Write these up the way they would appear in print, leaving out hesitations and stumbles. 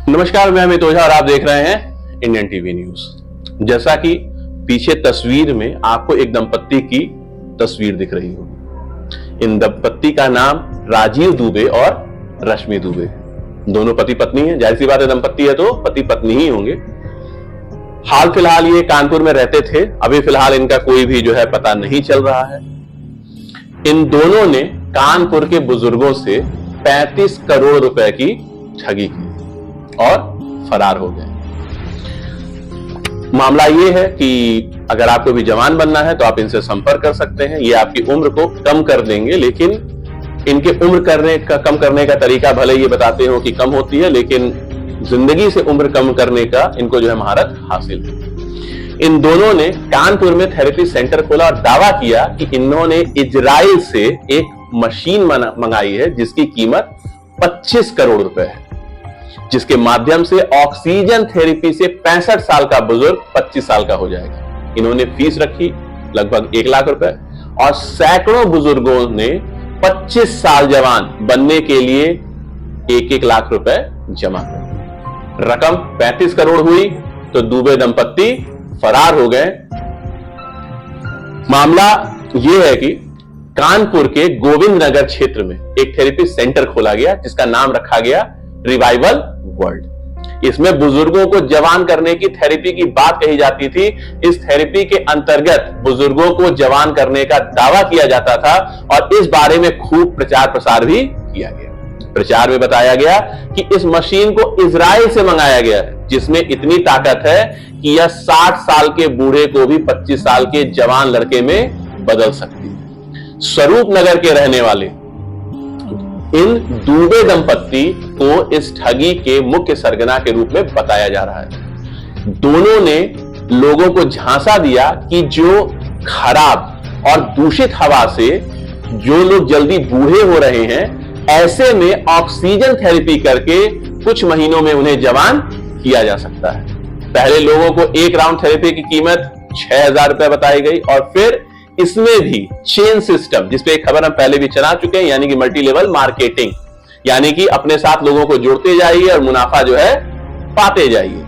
नमस्कार, मैं अमित ओझा और आप देख रहे हैं इंडियन टीवी न्यूज। जैसा कि पीछे तस्वीर में आपको एक दंपत्ति की तस्वीर दिख रही होगी। इन दंपत्ति का नाम राजीव दुबे और रश्मि दुबे, दोनों पति पत्नी हैं। जाहिर सी बात है, दंपत्ति है तो पति पत्नी ही होंगे। हाल फिलहाल ये कानपुर में रहते थे। अभी फिलहाल इनका कोई भी जो है पता नहीं चल रहा है। इन दोनों ने कानपुर के बुजुर्गों से 35 करोड़ रुपए की ठगी की और फरार हो गए। मामला ये है कि अगर आपको भी जवान बनना है तो आप इनसे संपर्क कर सकते हैं। ये आपकी उम्र को कम कर देंगे, लेकिन इनके उम्र कम करने का तरीका भले ये बताते हो कि कम होती है, लेकिन जिंदगी से उम्र कम करने का इनको जो है महारत हासिल है। इन दोनों ने कानपुर में थेरेपी सेंटर खोला और दावा किया कि इन्होंने इजराइल से एक मशीन मंगाई है जिसकी कीमत 25 करोड़ रुपए है, जिसके माध्यम से ऑक्सीजन थेरेपी से 65 साल का बुजुर्ग 25 साल का हो जाएगा। इन्होंने फीस रखी लगभग 1 लाख रुपए और सैकड़ों बुजुर्गों ने 25 साल जवान बनने के लिए 1-1 लाख रुपए जमा कर। रकम 35 करोड़ हुई तो दुबे दंपत्ति फरार हो गए। मामला यह है कि कानपुर के गोविंद नगर क्षेत्र में एक थेरेपी सेंटर खोला गया जिसका नाम रखा गया रिवाइवल वर्ल्ड। इसमें बुजुर्गों को जवान करने की थेरेपी की बात कही जाती थी। इस थेरेपी के अंतर्गत बुजुर्गों को जवान करने का दावा किया जाता था और इस बारे में खूब प्रचार प्रसार भी किया गया। प्रचार में बताया गया कि इस मशीन को इजराइल से मंगाया गया है, जिसमें इतनी ताकत है कि यह 60 साल के बूढ़े को भी 25 साल के जवान लड़के में बदल सकती है। स्वरूप नगर के रहने वाले इन दुबे दंपत्ति को इस ठगी के मुख्य सरगना के रूप में बताया जा रहा है। दोनों ने लोगों को झांसा दिया कि जो खराब और दूषित हवा से जो लोग जल्दी बूढ़े हो रहे हैं, ऐसे में ऑक्सीजन थेरेपी करके कुछ महीनों में उन्हें जवान किया जा सकता है। पहले लोगों को एक राउंड थेरेपी की कीमत 6,000 रुपए बताई गई और फिर इसमें भी चेन सिस्टम, जिसपे एक खबर हम पहले भी चला चुके हैं, यानी कि मल्टी लेवल मार्केटिंग, यानी कि अपने साथ लोगों को जोड़ते जाइए और मुनाफा जो है पाते जाइए।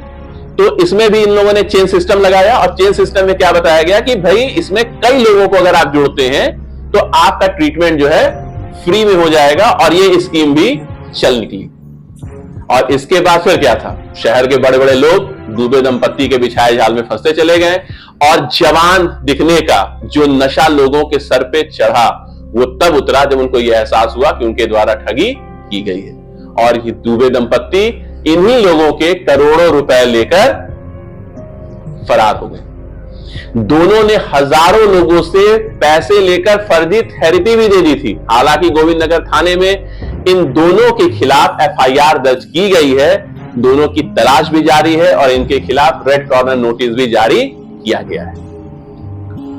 तो इसमें भी इन लोगों ने चेन सिस्टम लगाया और चेन सिस्टम में क्या बताया गया कि भाई इसमें कई लोगों को अगर आप जोड़ते हैं तो आपका ट्रीटमेंट जो है फ्री में हो जाएगा और ये स्कीम भी चल निकली। और इसके बाद फिर क्या था, शहर के बड़े बड़े लोग दुबे दंपत्ति के बिछाए जाल में फंसते चले गए और जवान दिखने का जो नशा लोगों के सर पे चढ़ा वो तब उतरा जब उनको यह एहसास हुआ कि उनके द्वारा ठगी की गई है। और ये दुबे दंपत्ति इन्हीं लोगों के करोड़ों रुपए लेकर फरार हो गए। दोनों ने हजारों लोगों से पैसे लेकर फर्जी थेरेपी भी दे दी थी। हालांकि गोविंद नगर थाने में इन दोनों के खिलाफ एफआईआर दर्ज की गई है। दोनों की तलाश भी जारी है और इनके खिलाफ रेड कॉर्नर नोटिस भी जारी किया गया है।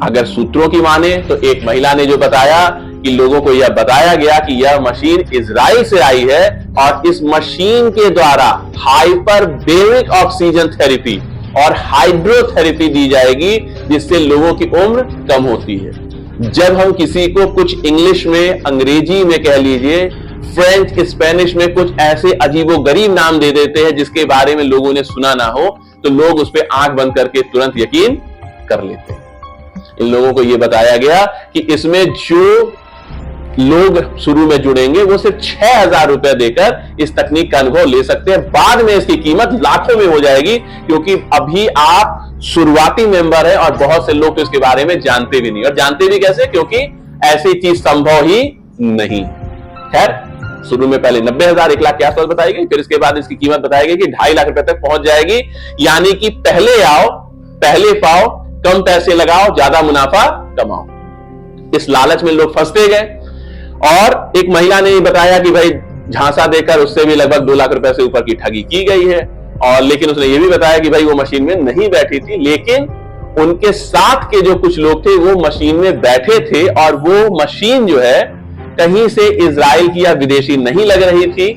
अगर सूत्रों की माने तो एक महिला ने जो बताया कि लोगों को यह बताया गया कि यह मशीन इजराइल से आई है और इस मशीन के द्वारा हाइपरबेरिक ऑक्सीजन थेरेपी और हाइड्रोथेरेपी दी जाएगी, जिससे लोगों की उम्र कम होती है। जब हम किसी को कुछ इंग्लिश में, अंग्रेजी में कह लीजिए, फ्रेंच, स्पेनिश में कुछ ऐसे अजीबोगरीब नाम दे देते हैं जिसके बारे में लोगों ने सुना ना हो, तो लोग उस पर आंख बंद करके तुरंत यकीन कर लेते हैं। इन लोगों को यह बताया गया कि इसमें जो लोग शुरू में जुड़ेंगे वो सिर्फ 6,000 रुपए देकर इस तकनीक का अनुभव ले सकते हैं। बाद में इसकी कीमत लाखों में हो जाएगी, क्योंकि अभी आप शुरुआती मेंबर हैं और बहुत से लोग तो इसके बारे में जानते भी नहीं। और जानते भी कैसे, क्योंकि ऐसी चीज संभव ही नहीं। खैर, शुरू में पहले 90,000, 1 लाख के आसपास बताई गई, फिर इसके बाद इसकी कीमत बताई गई कि 2.5 लाख रुपए तक पहुंच जाएगी। यानी कि पहले आओ, पहले पाओ, कम पैसे लगाओ, ज्यादा मुनाफा कमाओ। इस लालच में लोग फंसते गए। और एक महिला ने बताया कि भाई झांसा देकर उससे भी लगभग 2 लाख रुपए से ऊपर की ठगी की गई है। और लेकिन उसने ये भी बताया कि भाई वो मशीन में नहीं बैठी थी, लेकिन उनके साथ के जो कुछ लोग थे वो मशीन में बैठे थे और वो मशीन जो है कहीं से इजराइल की या विदेशी नहीं लग रही थी।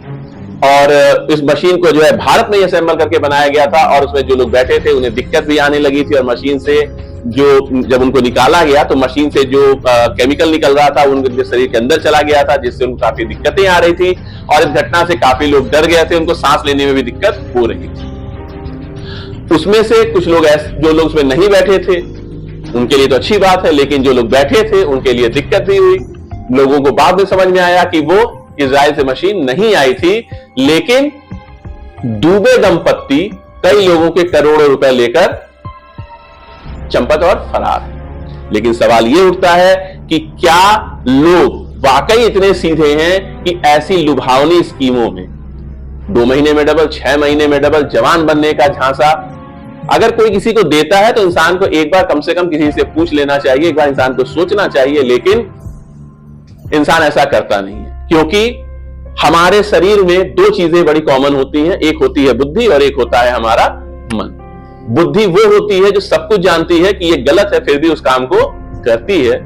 और इस मशीन को जो है भारत में असेंबल करके बनाया गया था, और उसमें जो लोग बैठे थे उन्हें दिक्कत भी आने लगी थी, और मशीन से जो जब उनको निकाला गया तो मशीन से जो केमिकल निकल रहा था उनके शरीर के अंदर चला गया था, जिससे उनको काफी दिक्कतें आ रही थी, और इस घटना से काफी लोग डर गए थे, उनको सांस लेने में भी दिक्कत हो रही थी। उसमें से कुछ लोग जो लोग उसमें नहीं बैठे थे उनके लिए तो अच्छी बात है, लेकिन जो लोग बैठे थे उनके लिए दिक्कत भी हुई। लोगों को बाद में समझ में आया कि वो इजराइल से मशीन नहीं आई थी, लेकिन दुबे दंपत्ति कई लोगों के करोड़ों रुपए लेकर चंपत और फरार है। लेकिन सवाल यह उठता है कि क्या लोग वाकई इतने सीधे हैं कि ऐसी लुभावनी स्कीमों में 2 महीने में डबल, 6 महीने में डबल, जवान बनने का झांसा अगर कोई किसी को देता है तो इंसान को एक बार कम से कम किसी से पूछ लेना चाहिए, एक बार इंसान को सोचना चाहिए, लेकिन इंसान ऐसा करता नहीं है। क्योंकि हमारे शरीर में 2 चीजें बड़ी कॉमन होती हैं, एक होती है बुद्धि और एक होता है हमारा मन। बुद्धि वो होती है जो सब कुछ जानती है कि ये गलत है, फिर भी उस काम को करती है।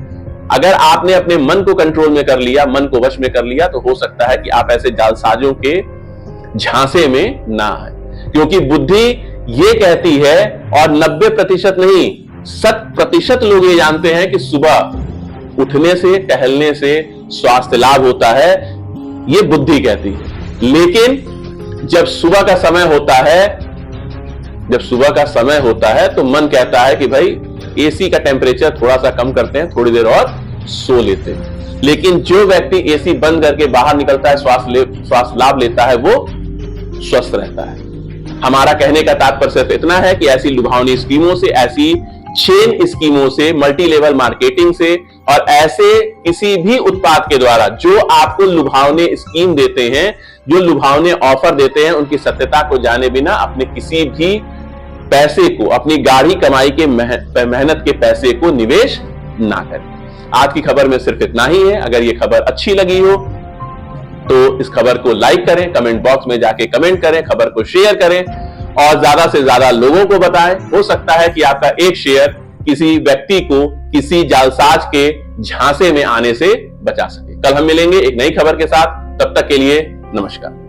अगर आपने अपने मन को कंट्रोल में कर लिया, मन को वश में कर लिया, तो हो सकता है कि आप ऐसे जालसाजों के झांसे में ना आए। क्योंकि बुद्धि ये कहती है, और 90% नहीं 100% लोग ये जानते हैं कि सुबह उठने से, टहलने से स्वास्थ्य लाभ होता है, ये बुद्धि कहती है। लेकिन जब सुबह का समय होता है तो मन कहता है कि भाई एसी का टेम्परेचर थोड़ा सा कम करते हैं, थोड़ी देर और सो लेते हैं। लेकिन जो व्यक्ति एसी बंद करके बाहर निकलता है, स्वास्थ्य लाभ लेता है, वो स्वस्थ रहता है। हमारा कहने का तात्पर्य सिर्फ इतना है कि ऐसी लुभावनी स्कीमों से, ऐसी चेन स्कीमों से, मल्टी लेवल मार्केटिंग से, और ऐसे किसी भी उत्पाद के द्वारा जो आपको लुभावने स्कीम देते हैं, जो लुभावने ऑफर देते हैं, उनकी सत्यता को जाने बिना अपने किसी भी पैसे को, अपनी गाढ़ी कमाई के मेहनत के पैसे को निवेश ना करें। आज की खबर में सिर्फ इतना ही है। अगर ये खबर अच्छी लगी हो तो इस खबर को लाइक करें, कमेंट बॉक्स में जाके कमेंट करें, खबर को शेयर करें और ज्यादा से ज्यादा लोगों को बताएं। हो सकता है कि आपका एक शेयर किसी व्यक्ति को किसी जालसाज के झांसे में आने से बचा सके। कल हम मिलेंगे एक नई खबर के साथ, तब तक के लिए नमस्कार।